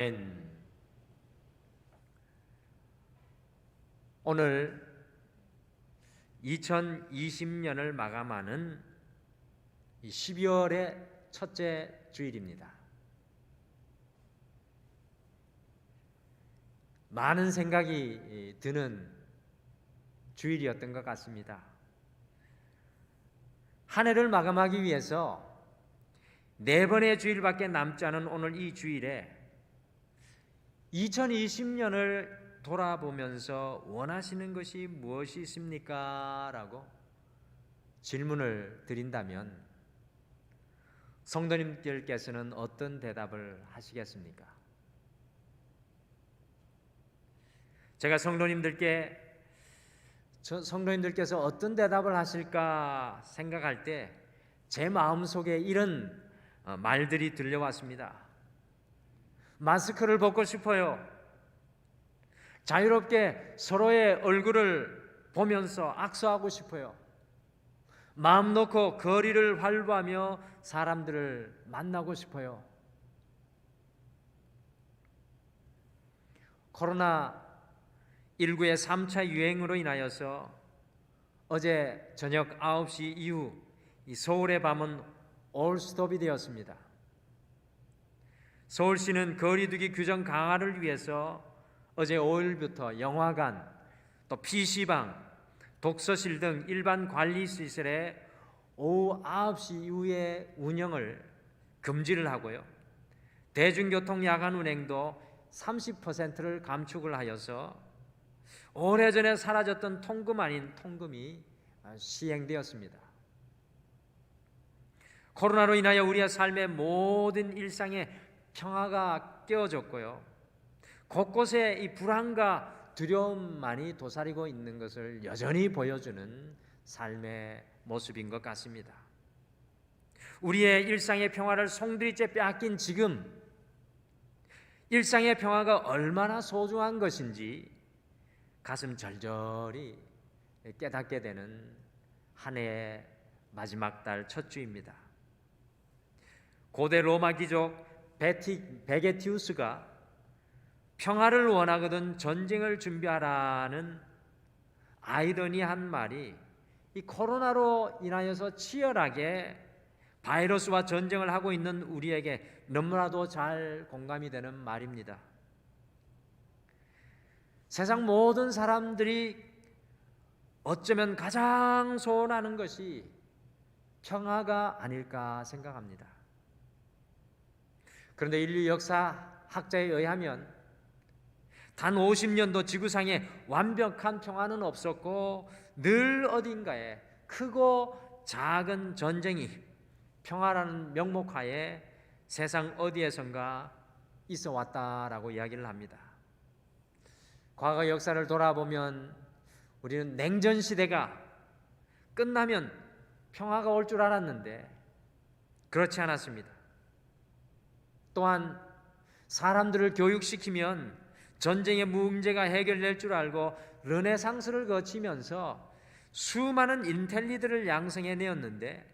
아멘. 오늘 2020년을 마감하는 12월의 첫째 주일입니다. 많은 생각이 드는 주일이었던 것 같습니다. 한 해를 마감하기 위해서 4번의 주일밖에 남지 않은 오늘 이 주일에 2020년을 돌아보면서 원하시는 것이 무엇이 있습니까? 라고 질문을 드린다면 성도님들께서는 어떤 대답을 하시겠습니까? 제가 성도님들께서 어떤 대답을 하실까 생각할 때 제 마음속에 이런 말들이 들려왔습니다. 마스크를 벗고 싶어요. 자유롭게 서로의 얼굴을 보면서 악수하고 싶어요. 마음 놓고 거리를 활보하며 사람들을 만나고 싶어요. 코로나19의 3차 유행으로 인하여서 어제 저녁 9시 이후 이 서울의 밤은 올스톱이 되었습니다. 서울시는 거리두기 규정 강화를 위해서 어제 5일부터 영화관, 또 PC방, 독서실 등 일반 관리시설의 오후 9시 이후의 운영을 금지를 하고요. 대중교통 야간 운행도 30%를 감축을 하여서 오래전에 사라졌던 통금 아닌 통금이 시행되었습니다. 코로나로 인하여 우리의 삶의 모든 일상에 평화가 깨어졌고요. 곳곳에 이 불안과 두려움만이 도사리고 있는 것을 여전히 보여주는 삶의 모습인 것 같습니다. 우리의 일상의 평화를 송두리째 빼앗긴 지금 일상의 평화가 얼마나 소중한 것인지 가슴 절절히 깨닫게 되는 한 해의 마지막 달 첫 주입니다. 고대 로마 귀족 베게티우스가 평화를 원하거든 전쟁을 준비하라는 아이러니한 말이 이 코로나로 인하여서 치열하게 바이러스와 전쟁을 하고 있는 우리에게 너무나도 잘 공감이 되는 말입니다. 세상 모든 사람들이 어쩌면 가장 소원하는 것이 평화가 아닐까 생각합니다. 그런데 인류 역사학자에 의하면 단 50년도 지구상에 완벽한 평화는 없었고 늘 어딘가에 크고 작은 전쟁이 평화라는 명목하에 세상 어디에선가 있어 왔다라고 이야기를 합니다. 과거 역사를 돌아보면 우리는 냉전 시대가 끝나면 평화가 올 줄 알았는데 그렇지 않았습니다. 또한 사람들을 교육시키면 전쟁의 문제가 해결될 줄 알고 르네상스를 거치면서 수많은 인텔리들을 양성해내었는데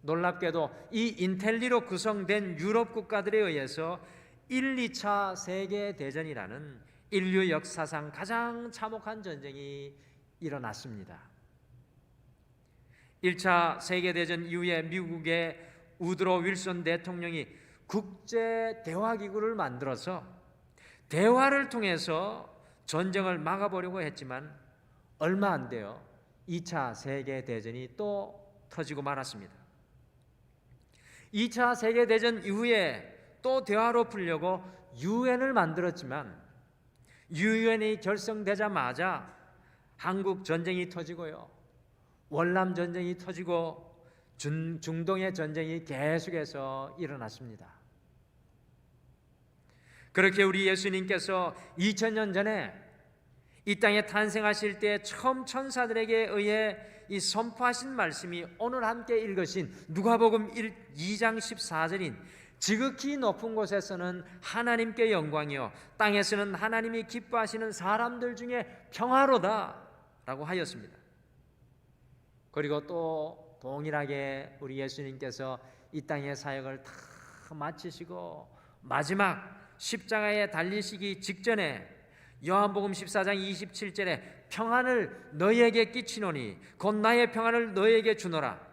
놀랍게도 이 인텔리로 구성된 유럽 국가들에 의해서 1, 2차 세계대전이라는 인류 역사상 가장 참혹한 전쟁이 일어났습니다. 1차 세계대전 이후에 미국의 우드로 윌슨 대통령이 국제대화기구를 만들어서 대화를 통해서 전쟁을 막아보려고 했지만 얼마 안 돼요. 2차 세계대전이 또 터지고 말았습니다. 2차 세계대전 이후에 또 대화로 풀려고 유엔을 만들었지만 유엔이 결성되자마자 한국 전쟁이 터지고요. 월남 전쟁이 터지고 중동의 전쟁이 계속해서 일어났습니다. 그렇게 우리 예수님께서 2000년 전에 이 땅에 탄생하실 때 처음 천사들에게 의해 이 선포하신 말씀이 오늘 함께 읽으신 누가복음 2장 14절인 지극히 높은 곳에서는 하나님께 영광이요 땅에서는 하나님이 기뻐하시는 사람들 중에 평화로다 라고 하였습니다. 그리고 또 동일하게 우리 예수님께서 이 땅의 사역을 다 마치시고 마지막 십자가에 달리시기 직전에 요한복음 14장 27절에 평안을 너희에게 끼치노니 곧 나의 평안을 너희에게 주노라.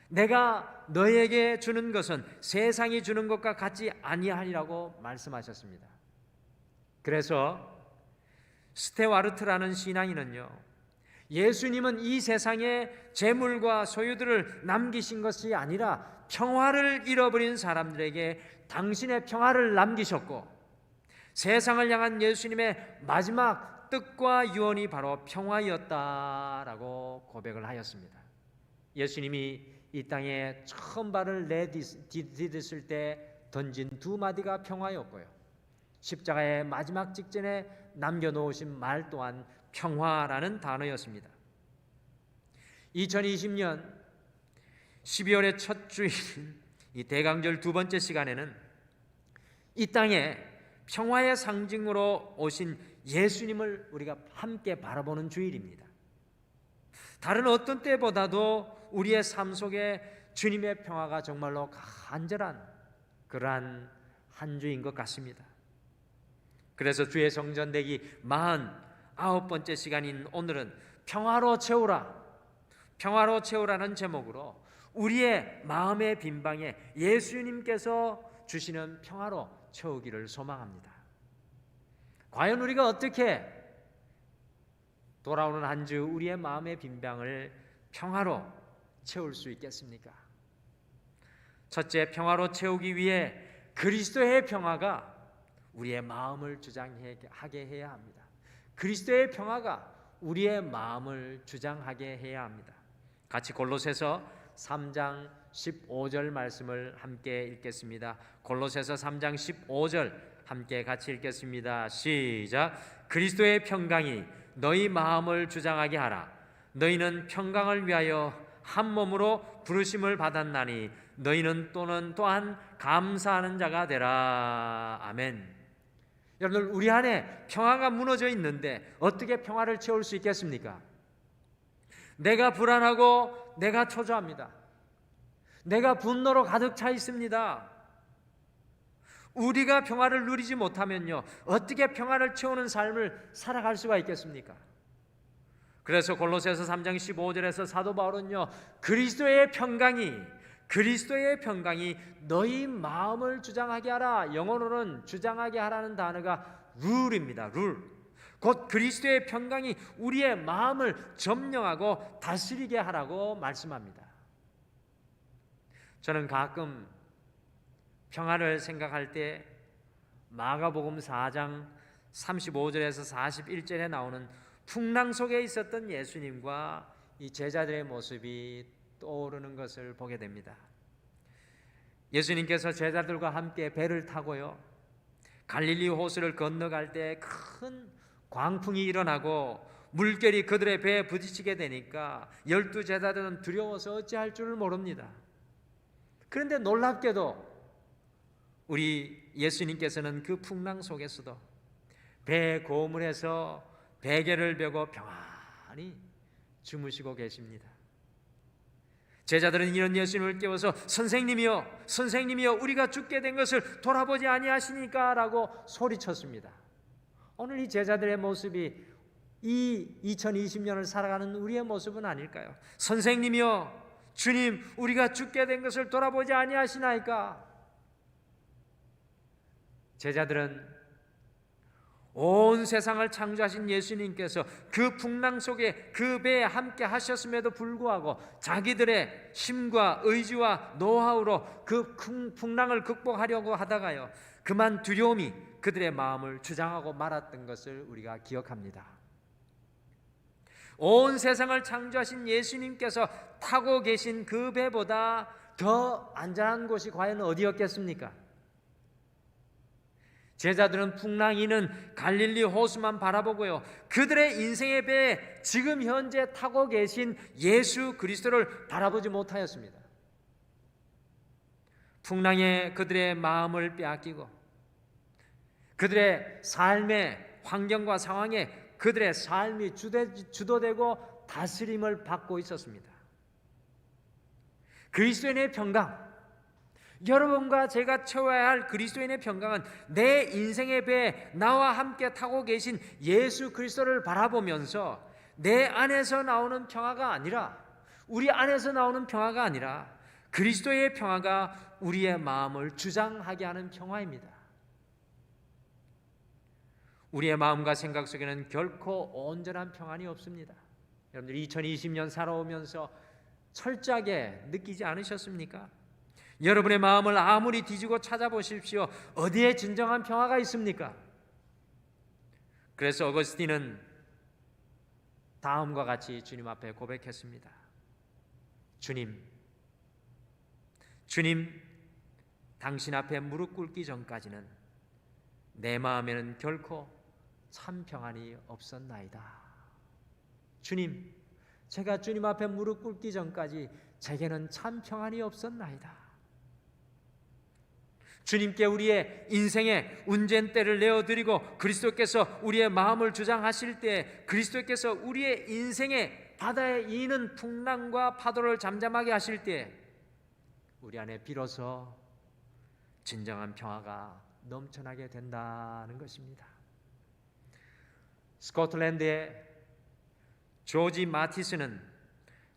내가 너희에게 주는 것은 세상이 주는 것과 같지 아니하리라고 말씀하셨습니다. 그래서 스테와르트라는 신앙인은요, 예수님은 이 세상에 재물과 소유들을 남기신 것이 아니라 평화를 잃어버린 사람들에게 당신의 평화를 남기셨고, 세상을 향한 예수님의 마지막 뜻과 유언이 바로 평화였다라고 고백을 하였습니다. 예수님이 이 땅에 처음 발을 내디뎠을 때 던진 두 마디가 평화였고요, 십자가의 마지막 직전에 남겨놓으신 말 또한 평화라는 단어였습니다. 2020년 12월의 첫 주일, 이 대강절 두 번째 시간에는 이 땅에 평화의 상징으로 오신 예수님을 우리가 함께 바라보는 주일입니다. 다른 어떤 때보다도 우리의 삶 속에 주님의 평화가 정말로 간절한 그러한 한 주인 것 같습니다. 그래서 주의 성전되기 49번째 시간인 오늘은 평화로 채우라, 평화로 채우라는 제목으로 우리의 마음의 빈방에 예수님께서 주시는 평화로 채우기를 소망합니다. 과연 우리가 어떻게 돌아오는 한 주 우리의 마음의 빈방을 평화로 채울 수 있겠습니까? 첫째, 평화로 채우기 위해 그리스도의 평화가 우리의 마음을 주장하게 해야 합니다. 그리스도의 평화가 우리의 마음을 주장하게 해야 합니다. 같이 골로새서 3장 15절 말씀을 함께 읽겠습니다. 골로새서 3장 15절 함께 같이 읽겠습니다. 시작. 그리스도의 평강이 너희 마음을 주장하게 하라. 너희는 평강을 위하여 한 몸으로 부르심을 받았나니 너희는 또한 감사하는 자가 되라. 아멘. 여러분들, 우리 안에 평화가 무너져 있는데 어떻게 평화를 채울 수 있겠습니까? 내가 불안하고 내가 초조합니다. 내가 분노로 가득 차 있습니다. 우리가 평화를 누리지 못하면요, 어떻게 평화를 채우는 삶을 살아갈 수가 있겠습니까? 그래서 골로새서 3장 15절에서 사도 바울은요, 그리스도의 평강이 너희 마음을 주장하게 하라. 영어로는 주장하게 하라는 단어가 룰입니다. 룰. 곧 그리스도의 평강이 우리의 마음을 점령하고 다스리게 하라고 말씀합니다. 저는 가끔 평화를 생각할 때 마가복음 4장 35절에서 41절에 나오는 풍랑 속에 있었던 예수님과 이 제자들의 모습이 떠오르는 것을 보게 됩니다. 예수님께서 제자들과 함께 배를 타고요, 갈릴리 호수를 건너갈 때 큰 광풍이 일어나고 물결이 그들의 배에 부딪히게 되니까 12 제자들은 두려워서 어찌할 줄을 모릅니다. 그런데 놀랍게도 우리 예수님께서는 그 풍랑 속에서도 배 고문에서 베개를 베고 평안히 주무시고 계십니다. 제자들은 이런 예수님을 깨워서 선생님이여 우리가 죽게 된 것을 돌아보지 아니하시니까 라고 소리쳤습니다. 오늘 이 제자들의 모습이 이 2020년을 살아가는 우리의 모습은 아닐까요? 선생님이여, 주님, 우리가 죽게 된 것을 돌아보지 아니하시나이까? 제자들은 온 세상을 창조하신 예수님께서 그 풍랑 속에 그 배에 함께 하셨음에도 불구하고 자기들의 힘과 의지와 노하우로 그 풍랑을 극복하려고 하다가요, 그만 두려움이 그들의 마음을 주장하고 말았던 것을 우리가 기억합니다. 온 세상을 창조하신 예수님께서 타고 계신 그 배보다 더 안전한 곳이 과연 어디였겠습니까? 제자들은 풍랑이는 갈릴리 호수만 바라보고요, 그들의 인생의 배에 지금 현재 타고 계신 예수 그리스도를 바라보지 못하였습니다. 풍랑에 그들의 마음을 빼앗기고 그들의 삶의 환경과 상황에 그들의 삶이 주도되고 다스림을 받고 있었습니다. 그리스도인의 평강, 여러분과 제가 채워야 할 그리스도인의 평강은 내 인생의 배에 나와 함께 타고 계신 예수 그리스도를 바라보면서 내 안에서 나오는 평화가 아니라, 우리 안에서 나오는 평화가 아니라 그리스도의 평화가 우리의 마음을 주장하게 하는 평화입니다. 우리의 마음과 생각 속에는 결코 온전한 평안이 없습니다. 여러분들 2020년 살아오면서 철저하게 느끼지 않으셨습니까? 여러분의 마음을 아무리 뒤지고 찾아보십시오. 어디에 진정한 평화가 있습니까? 그래서 어거스틴은 다음과 같이 주님 앞에 고백했습니다. 주님, 당신 앞에 무릎 꿇기 전까지는 내 마음에는 결코 참 평안이 없었나이다. 주님, 제가 주님 앞에 무릎 꿇기 전까지 제게는 참 평안이 없었나이다. 주님께 우리의 인생의 운전대를 내어드리고 그리스도께서 우리의 마음을 주장하실 때, 그리스도께서 우리의 인생의 바다에 이는 풍랑과 파도를 잠잠하게 하실 때 우리 안에 비로소 진정한 평화가 넘쳐나게 된다는 것입니다. 스코틀랜드의 조지 마티스는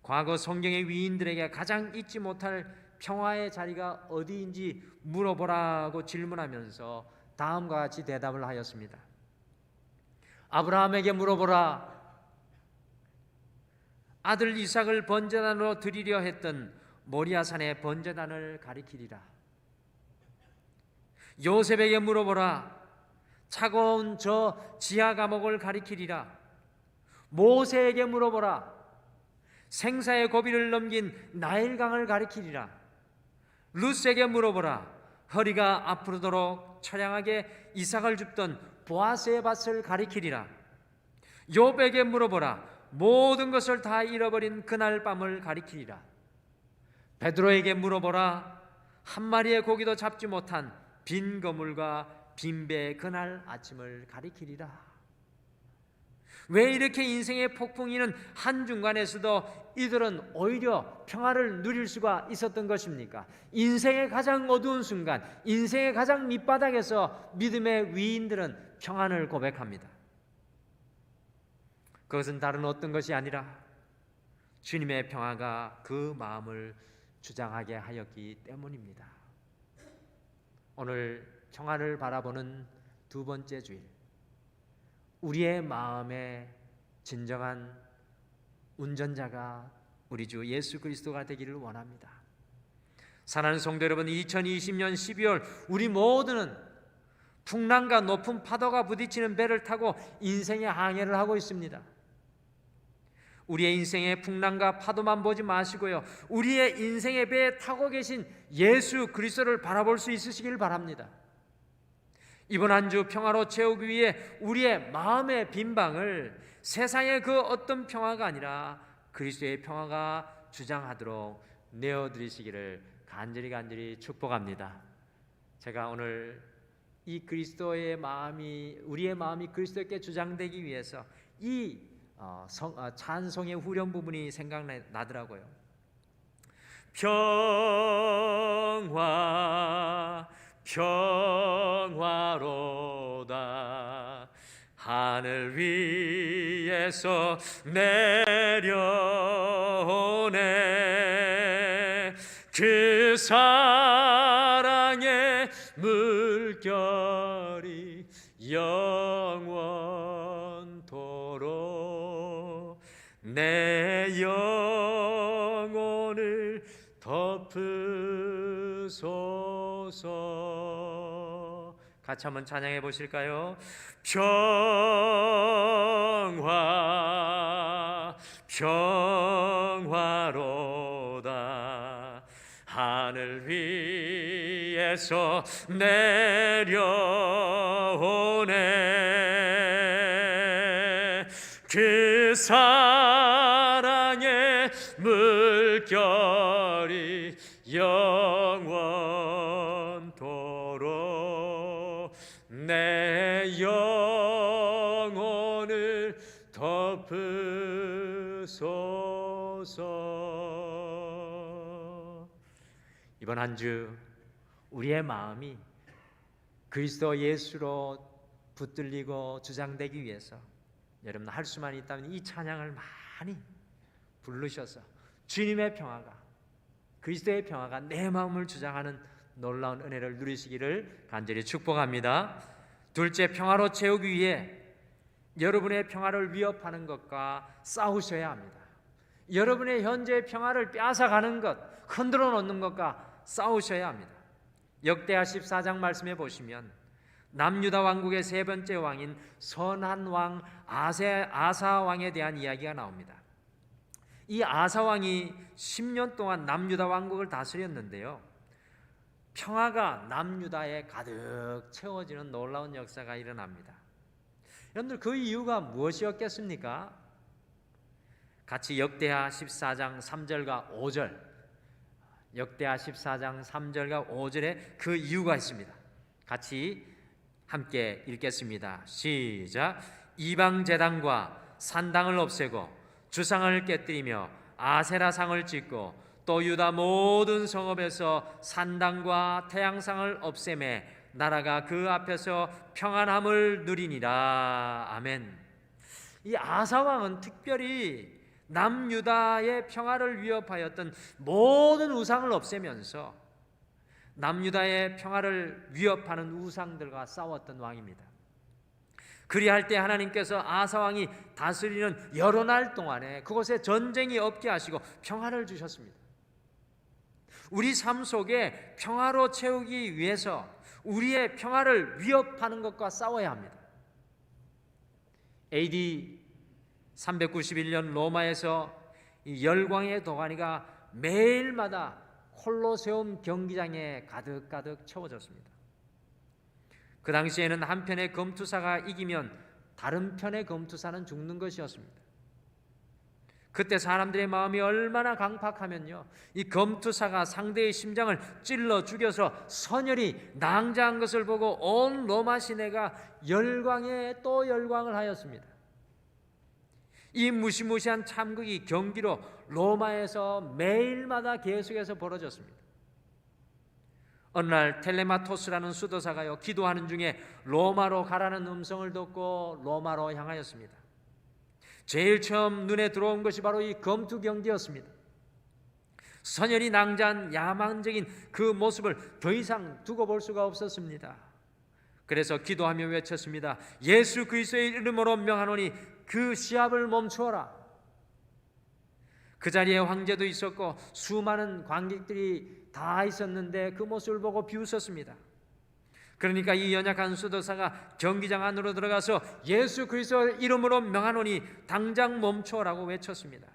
과거 성경의 위인들에게 가장 잊지 못할 평화의 자리가 어디인지 물어보라고 질문하면서 다음과 같이 대답을 하였습니다. 아브라함에게 물어보라. 아들 이삭을 번제단으로 드리려 했던 모리아산의 번제단을 가리키리라. 요셉에게 물어보라. 차가운 저 지하 감옥을 가리키리라. 모세에게 물어보라. 생사의 고비를 넘긴 나일강을 가리키리라. 룻에게 물어보라. 허리가 아프도록 처량하게 이삭을 줍던 보아스의 밭을 가리키리라. 욥에게 물어보라. 모든 것을 다 잃어버린 그날 밤을 가리키리라. 베드로에게 물어보라. 한 마리의 고기도 잡지 못한 빈 거물과 빈배의 그날 아침을 가리키리라. 왜 이렇게 인생의 폭풍이는 한중간에서도 이들은 오히려 평화를 누릴 수가 있었던 것입니까? 인생의 가장 어두운 순간, 인생의 가장 밑바닥에서 믿음의 위인들은 평안을 고백합니다. 그것은 다른 어떤 것이 아니라 주님의 평화가 그 마음을 주장하게 하였기 때문입니다. 오늘 평화를 바라보는 두 번째 주일, 우리의 마음의 진정한 운전자가 우리 주 예수 그리스도가 되기를 원합니다. 사랑하는 성도 여러분, 2020년 12월 우리 모두는 풍랑과 높은 파도가 부딪히는 배를 타고 인생의 항해를 하고 있습니다. 우리의 인생의 풍랑과 파도만 보지 마시고요, 우리의 인생의 배에 타고 계신 예수 그리스도를 바라볼 수 있으시길 바랍니다. 이번 한 주 평화로 채우기 위해 우리의 마음의 빈방을 세상의 그 어떤 평화가 아니라 그리스도의 평화가 주장하도록 내어드리시기를 간절히 축복합니다. 제가 오늘 이 그리스도의 마음이, 우리의 마음이 그리스도께 주장되기 위해서 이 찬송의 후렴 부분이 생각나더라고요. 평화로다 하늘 위에서 내려오네 그 사랑의 물결이 영원토록 내 영혼을 덮으소서. 같이 한번 찬양해 보실까요? 평화로다 하늘 위에서 내려오네 그 사랑의 물결이 영원토록 내 영혼을 덮으소서. 이번 한 주 우리의 마음이 그리스도 예수로 붙들리고 주장되기 위해서 여러분 할 수만 있다면 이 찬양을 많이 부르셔서 주님의 평화가, 그리스도의 평화가 내 마음을 주장하는 놀라운 은혜를 누리시기를 간절히 축복합니다. 둘째, 평화로 채우기 위해 여러분의 평화를 위협하는 것과 싸우셔야 합니다. 여러분의 현재의 평화를 빼앗아가는 것, 흔들어 놓는 것과 싸우셔야 합니다. 역대하 14장 말씀해 보시면 남유다 왕국의 세 번째 왕인 선한 왕 아사 왕에 대한 이야기가 나옵니다. 이 아사 왕이 10년 동안 남유다 왕국을 다스렸는데요, 평화가 남유다에 가득 채워지는 놀라운 역사가 일어납니다. 여러분들, 그 이유가 무엇이었겠습니까? 같이 역대하 14장 3절과 5절, 역대하 14장 3절과 5절에 그 이유가 있습니다. 같이 함께 읽겠습니다. 시작. 이방 제단과 산당을 없애고 주상을 깨뜨리며 아세라상을 짓고 또 유다 모든 성읍에서 산당과 태양상을 없애매 나라가 그 앞에서 평안함을 누리니라. 아멘. 이 아사왕은 특별히 남유다의 평화를 위협하였던 모든 우상을 없애면서 남유다의 평화를 위협하는 우상들과 싸웠던 왕입니다. 그리할 때 하나님께서 아사왕이 다스리는 여러 날 동안에 그곳에 전쟁이 없게 하시고 평화를 주셨습니다. 우리 삶 속에 평화로 채우기 위해서 우리의 평화를 위협하는 것과 싸워야 합니다. AD 391년 로마에서 이 열광의 도가니가 매일마다 콜로세움 경기장에 가득 채워졌습니다. 그 당시에는 한 편의 검투사가 이기면 다른 편의 검투사는 죽는 것이었습니다. 그때 사람들의 마음이 얼마나 강팍하면요, 이 검투사가 상대의 심장을 찔러 죽여서 선열이 낭자한 것을 보고 온 로마 시내가 열광에 또 열광을 하였습니다. 이 무시무시한 참극이 경기로 로마에서 매일마다 계속해서 벌어졌습니다. 어느 날 텔레마토스라는 수도사가요, 기도하는 중에 로마로 가라는 음성을 듣고 로마로 향하였습니다. 제일 처음 눈에 들어온 것이 바로 이 검투 경기였습니다. 선열이 낭자한 야망적인 그 모습을 더 이상 두고 볼 수가 없었습니다. 그래서 기도하며 외쳤습니다. 예수 그리스도의 이름으로 명하노니 그 시합을 멈추어라. 그 자리에 황제도 있었고 수많은 관객들이 다 있었는데 그 모습을 보고 비웃었습니다. 그러니까 이 연약한 수도사가 경기장 안으로 들어가서 예수 그리스도의 이름으로 명하노니 당장 멈춰라고 외쳤습니다.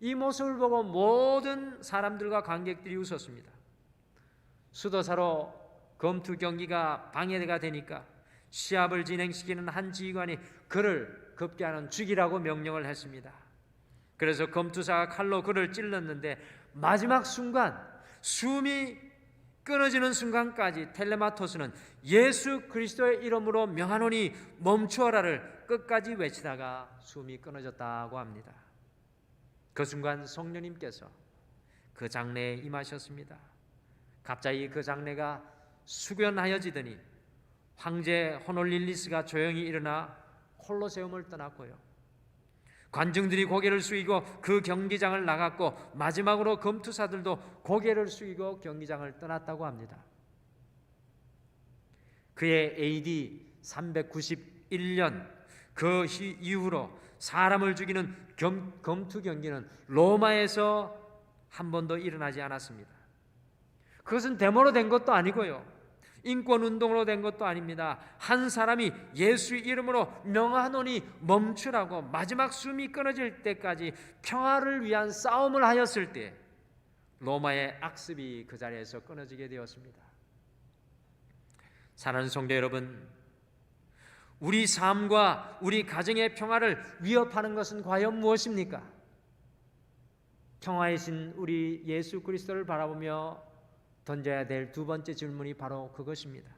이 모습을 보고 모든 사람들과 관객들이 웃었습니다. 수도사로 검투 경기가 방해가 되니까 시합을 진행시키는 한 지휘관이 그를 급기야는 죽이라고 명령을 했습니다. 그래서 검투사가 칼로 그를 찔렀는데 마지막 순간, 숨이 끊어지는 순간까지 텔레마토스는 예수 그리스도의 이름으로 명하노니 멈추어라를 끝까지 외치다가 숨이 끊어졌다고 합니다. 그 순간 성령님께서 그 장례에 임하셨습니다. 갑자기 그 장례가 숙연하여지더니 황제 호놀릴리스가 조용히 일어나 콜로세움을 떠났고요, 관중들이 고개를 숙이고 그 경기장을 나갔고 마지막으로 검투사들도 고개를 숙이고 경기장을 떠났다고 합니다. 그의 AD 391년 그 이후로 사람을 죽이는 검투 경기는 로마에서 한 번도 일어나지 않았습니다. 그것은 데모로 된 것도 아니고요, 인권운동으로 된 것도 아닙니다. 한 사람이 예수 이름으로 명하노니 멈추라고 마지막 숨이 끊어질 때까지 평화를 위한 싸움을 하였을 때 로마의 악습이 그 자리에서 끊어지게 되었습니다. 사랑하는 성도 여러분, 우리 삶과 우리 가정의 평화를 위협하는 것은 과연 무엇입니까? 평화이신 우리 예수 그리스도를 바라보며 던져야 될 두 번째 질문이 바로 그것입니다.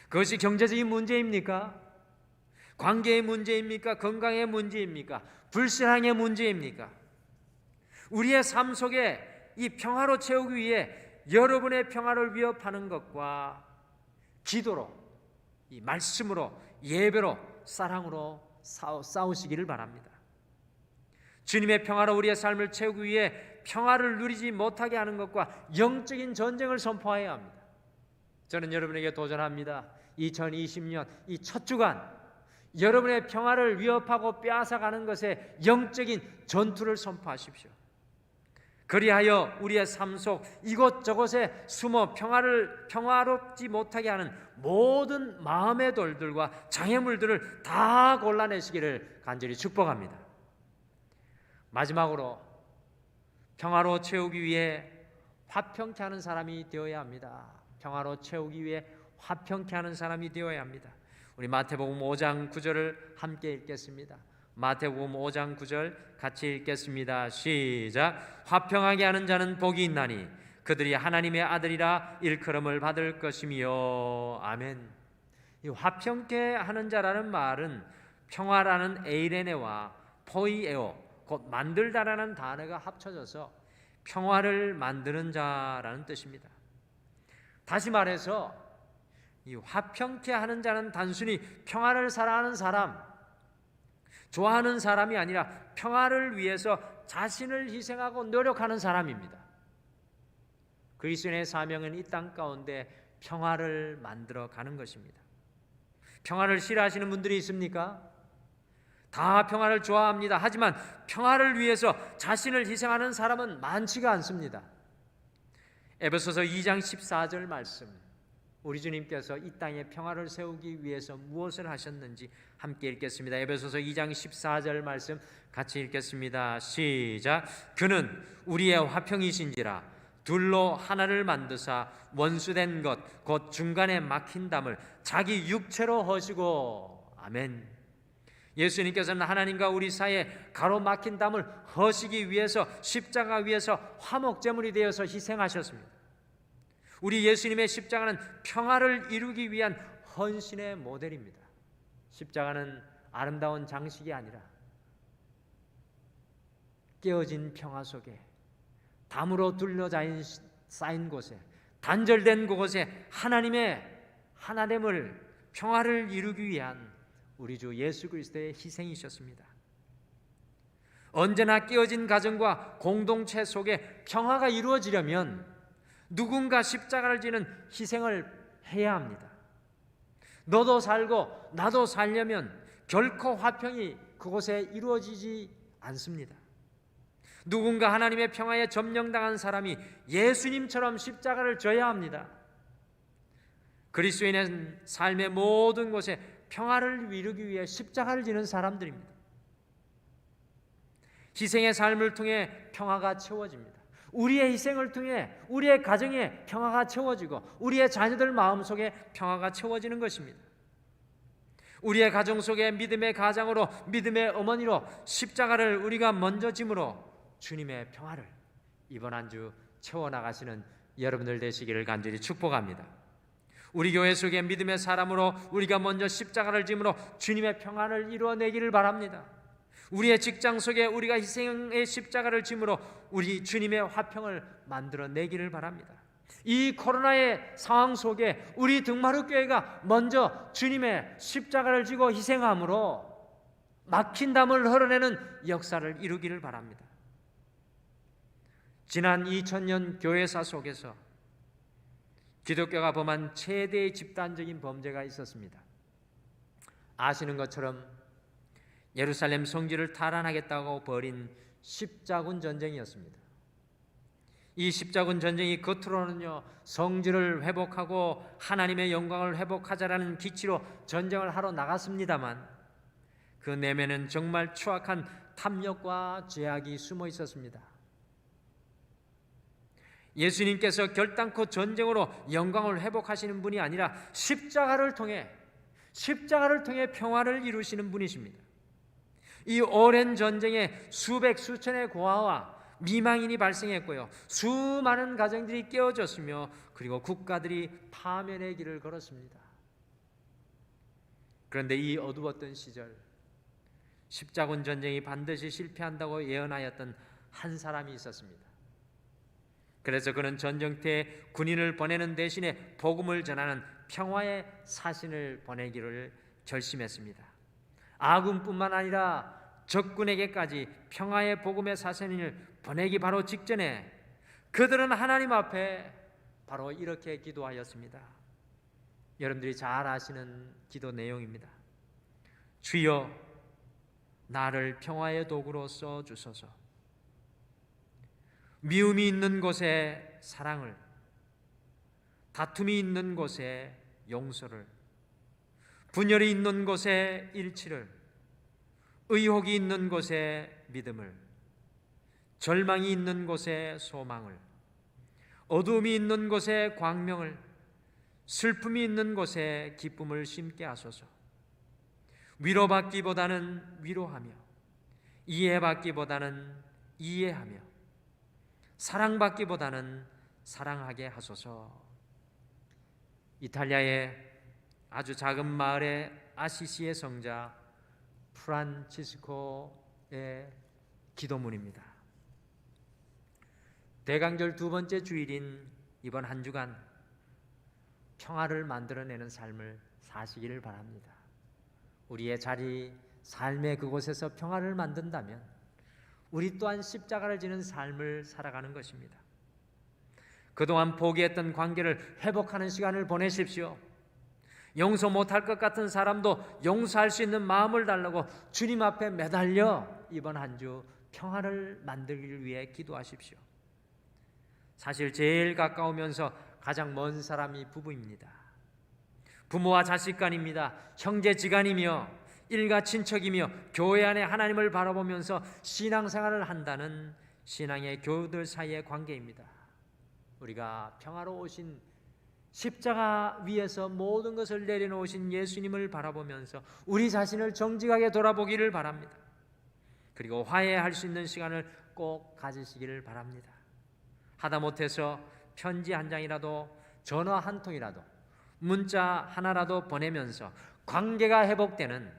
그것이 경제적인 문제입니까? 관계의 문제입니까? 건강의 문제입니까? 불신앙의 문제입니까? 우리의 삶 속에 이 평화로 채우기 위해 여러분의 평화를 위협하는 것과 기도로, 이 말씀으로, 예배로, 사랑으로 싸우시기를 바랍니다. 주님의 평화로 우리의 삶을 채우기 위해 평화를 누리지 못하게 하는 것과 영적인 전쟁을 선포해야 합니다. 저는 여러분에게 도전합니다. 2020년 이 첫 주간 여러분의 평화를 위협하고 빼앗아가는 것에 영적인 전투를 선포하십시오. 그리하여 우리의 삶 속 이곳저곳에 숨어 평화롭지 못하게 하는 모든 마음의 돌들과 장애물들을 다 골라내시기를 간절히 축복합니다. 마지막으로 평화로 채우기 위해 화평케 하는 사람이 되어야 합니다. 평화로 채우기 위해 화평케 하는 사람이 되어야 합니다. 우리 마태복음 5장 9절을 함께 읽겠습니다. 마태복음 5장 9절 같이 읽겠습니다. 시작. 화평하게 하는 자는 복이 있나니 그들이 하나님의 아들이라 일컬음을 받을 것이며. 아멘. 이 화평케 하는 자라는 말은 평화라는 에이레네와 포이에오, 곧 만들다라는 단어가 합쳐져서 평화를 만드는 자라는 뜻입니다. 다시 말해서 이 화평케 하는 자는 단순히 평화를 사랑하는 사람, 좋아하는 사람이 아니라 평화를 위해서 자신을 희생하고 노력하는 사람입니다. 그리스도인의 사명은 이 땅 가운데 평화를 만들어 가는 것입니다. 평화를 싫어하시는 분들이 있습니까? 다 평화를 좋아합니다. 하지만 평화를 위해서 자신을 희생하는 사람은 많지가 않습니다. 에베소서 2장 14절 말씀, 우리 주님께서 이 땅에 평화를 세우기 위해서 무엇을 하셨는지 함께 읽겠습니다. 에베소서 2장 14절 말씀 같이 읽겠습니다. 시작. 그는 우리의 화평이신지라 둘로 하나를 만드사 원수된 것 곧 중간에 막힌 담을 자기 육체로 허시고. 아멘. 예수님께서는 하나님과 우리 사이에 가로막힌 담을 허시기 위해서 십자가 위에서 화목제물이 되어서 희생하셨습니다. 우리 예수님의 십자가는 평화를 이루기 위한 헌신의 모델입니다. 십자가는 아름다운 장식이 아니라 깨어진 평화 속에 담으로 쌓인 곳에 단절된 그곳에 하나님의 하나됨을, 평화를 이루기 위한 우리 주 예수 그리스도의 희생이셨습니다. 언제나 깨어진 가정과 공동체 속에 평화가 이루어지려면 누군가 십자가를 지는 희생을 해야 합니다. 너도 살고 나도 살려면 결코 화평이 그곳에 이루어지지 않습니다. 누군가 하나님의 평화에 점령당한 사람이 예수님처럼 십자가를 져야 합니다. 그리스도인의 삶의 모든 곳에 평화를 이루기 위해 십자가를 지는 사람들입니다. 희생의 삶을 통해 평화가 채워집니다. 우리의 희생을 통해 우리의 가정에 평화가 채워지고 우리의 자녀들 마음속에 평화가 채워지는 것입니다. 우리의 가정 속에 믿음의 가장으로, 믿음의 어머니로 십자가를 우리가 먼저 짐으로 주님의 평화를 이번 한 주 채워나가시는 여러분들 되시기를 간절히 축복합니다. 우리 교회 속에 믿음의 사람으로 우리가 먼저 십자가를 짐으로 주님의 평안을 이루어내기를 바랍니다. 우리의 직장 속에 우리가 희생의 십자가를 짐으로 우리 주님의 화평을 만들어내기를 바랍니다. 이 코로나의 상황 속에 우리 등마루교회가 먼저 주님의 십자가를 지고 희생함으로 막힌 담을 흘러내는 역사를 이루기를 바랍니다. 지난 2000년 교회사 속에서 기독교가 범한 최대의 집단적인 범죄가 있었습니다. 아시는 것처럼 예루살렘 성지를 탈환하겠다고 벌인 십자군 전쟁이었습니다. 이 십자군 전쟁이 겉으로는요 성지를 회복하고 하나님의 영광을 회복하자라는 기치로 전쟁을 하러 나갔습니다만 그 내면은 정말 추악한 탐욕과 죄악이 숨어 있었습니다. 예수님께서 결단코 전쟁으로 영광을 회복하시는 분이 아니라 십자가를 통해 평화를 이루시는 분이십니다. 이 오랜 전쟁에 수백 수천의 고아와 미망인이 발생했고요, 수많은 가정들이 깨어졌으며 그리고 국가들이 파멸의 길을 걸었습니다. 그런데 이 어두웠던 시절, 십자군 전쟁이 반드시 실패한다고 예언하였던 한 사람이 있었습니다. 그래서 그는 전쟁터에 군인을 보내는 대신에 복음을 전하는 평화의 사신을 보내기를 결심했습니다. 아군뿐만 아니라 적군에게까지 평화의 복음의 사신을 보내기 바로 직전에 그들은 하나님 앞에 바로 이렇게 기도하였습니다. 여러분들이 잘 아시는 기도 내용입니다. 주여, 나를 평화의 도구로 써 주소서. 미움이 있는 곳에 사랑을, 다툼이 있는 곳에 용서를, 분열이 있는 곳에 일치를, 의혹이 있는 곳에 믿음을, 절망이 있는 곳에 소망을, 어두움이 있는 곳에 광명을, 슬픔이 있는 곳에 기쁨을 심게 하소서. 위로받기보다는 위로하며, 이해받기보다는 이해하며, 사랑받기보다는 사랑하게 하소서. 이탈리아의 아주 작은 마을의 아시시의 성자 프란치스코의 기도문입니다. 대강절 두 번째 주일인 이번 한 주간 평화를 만들어내는 삶을 사시기를 바랍니다. 우리의 자리, 삶의 그곳에서 평화를 만든다면 우리 또한 십자가를 지는 삶을 살아가는 것입니다. 그동안 포기했던 관계를 회복하는 시간을 보내십시오. 용서 못할 것 같은 사람도 용서할 수 있는 마음을 달라고 주님 앞에 매달려 이번 한 주 평화를 만들기 위해 기도하십시오. 사실 제일 가까우면서 가장 먼 사람이 부부입니다. 부모와 자식 간입니다. 형제지간이며 일가 친척이며 교회 안에 하나님을 바라보면서 신앙생활을 한다는 신앙의 교우들 사이의 관계입니다. 우리가 평화로 오신 십자가 위에서 모든 것을 내려놓으신 예수님을 바라보면서 우리 자신을 정직하게 돌아보기를 바랍니다. 그리고 화해할 수 있는 시간을 꼭 가지시기를 바랍니다. 하다못해서 편지 한 장이라도, 전화 한 통이라도, 문자 하나라도 보내면서 관계가 회복되는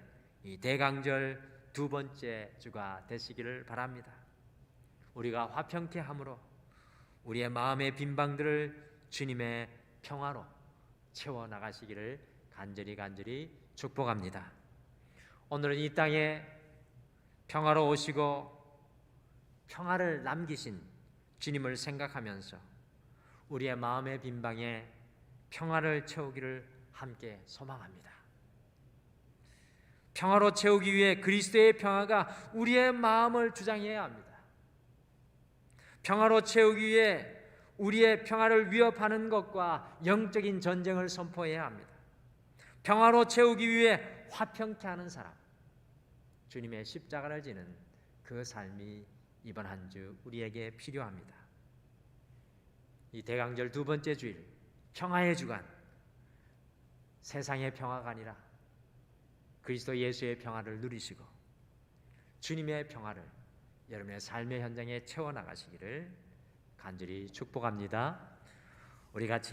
이 대강절 두 번째 주가 되시기를 바랍니다. 우리가 화평케 함으로 우리의 마음의 빈방들을 주님의 평화로 채워나가시기를 간절히 축복합니다. 오늘은 이 땅에 평화로 오시고 평화를 남기신 주님을 생각하면서 우리의 마음의 빈방에 평화를 채우기를 함께 소망합니다. 평화로 채우기 위해 그리스도의 평화가 우리의 마음을 주장해야 합니다. 평화로 채우기 위해 우리의 평화를 위협하는 것과 영적인 전쟁을 선포해야 합니다. 평화로 채우기 위해 화평케 하는 사람, 주님의 십자가를 지는 그 삶이 이번 한 주 우리에게 필요합니다. 이 대강절 두 번째 주일, 평화의 주간, 세상의 평화가 아니라 그리스도 예수의 평화를 누리시고 주님의 평화를 여러분의 삶의 현장에 채워나가시기를 간절히 축복합니다. 우리 같이